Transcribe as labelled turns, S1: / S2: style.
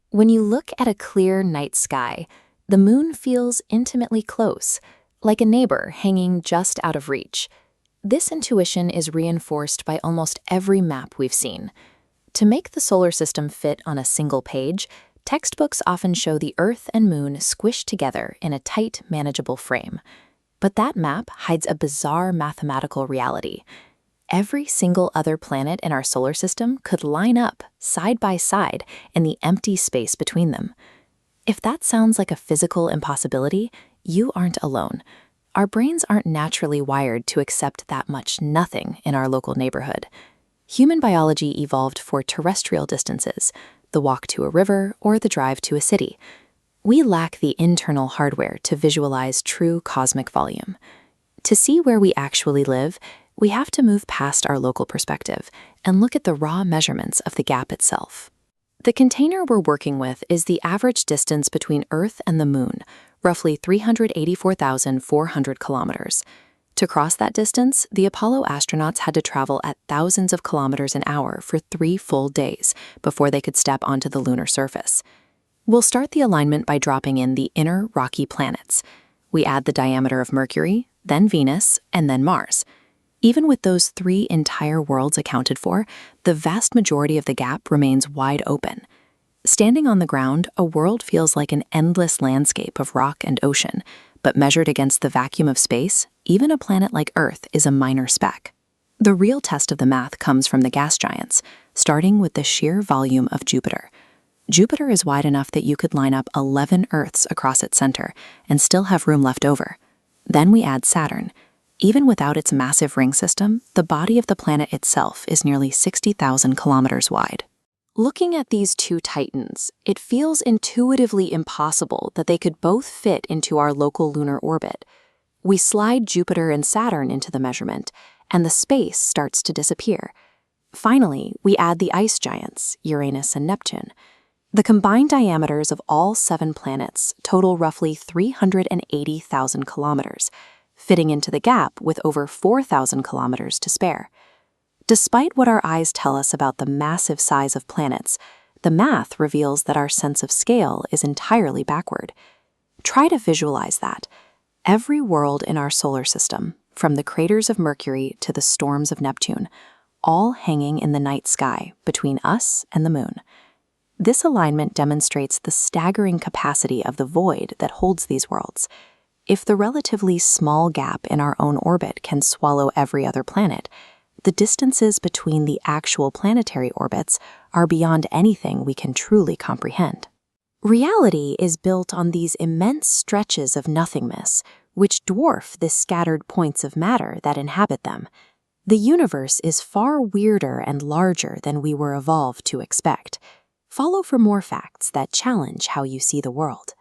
S1: When you look at a clear night sky, the moon feels intimately close, like a neighbor hanging just out of reach. This intuition is reinforced by almost every map we've seen. To make the solar system fit on a single page, textbooks often show the Earth and Moon squished together in a tight, manageable frame. But that map hides a bizarre mathematical reality. Every single other planet in our solar system could line up, side by side, in the empty space between them. If that sounds like a physical impossibility, you aren't alone. Our brains aren't naturally wired to accept that much nothing in our local neighborhood. Human biology evolved for terrestrial distances, the walk to a river or the drive to a city. We lack the internal hardware to visualize true cosmic volume. To see where we actually live, we have to move past our local perspective and look at the raw measurements of the gap itself. The container we're working with is the average distance between Earth and the Moon, roughly 384,400 kilometers. To cross that distance, the Apollo astronauts had to travel at thousands of kilometers an hour for 3 full days before they could step onto the lunar surface. We'll start the alignment by dropping in the inner rocky planets. We add the diameter of Mercury, then Venus, and then Mars. Even with those 3 entire worlds accounted for, the vast majority of the gap remains wide open. Standing on the ground, a world feels like an endless landscape of rock and ocean, but measured against the vacuum of space, even a planet like Earth is a minor speck. The real test of the math comes from the gas giants, starting with the sheer volume of Jupiter. Jupiter is wide enough that you could line up 11 Earths across its center and still have room left over. Then we add Saturn. Even without its massive ring system, the body of the planet itself is nearly 60,000 kilometers wide. Looking at these two titans, it feels intuitively impossible that they could both fit into our local lunar orbit. We slide Jupiter and Saturn into the measurement, and the space starts to disappear. Finally, we add the ice giants, Uranus and Neptune. The combined diameters of all 7 planets total roughly 380,000 kilometers, fitting into the gap with over 4,000 kilometers to spare. Despite what our eyes tell us about the massive size of planets, the math reveals that our sense of scale is entirely backward. Try to visualize that. Every world in our solar system, from the craters of Mercury to the storms of Neptune, all hanging in the night sky between us and the Moon. This alignment demonstrates the staggering capacity of the void that holds these worlds. If the relatively small gap in our own orbit can swallow every other planet, the distances between the actual planetary orbits are beyond anything we can truly comprehend. Reality is built on these immense stretches of nothingness, which dwarf the scattered points of matter that inhabit them. The universe is far weirder and larger than we were evolved to expect. Follow for more facts that challenge how you see the world.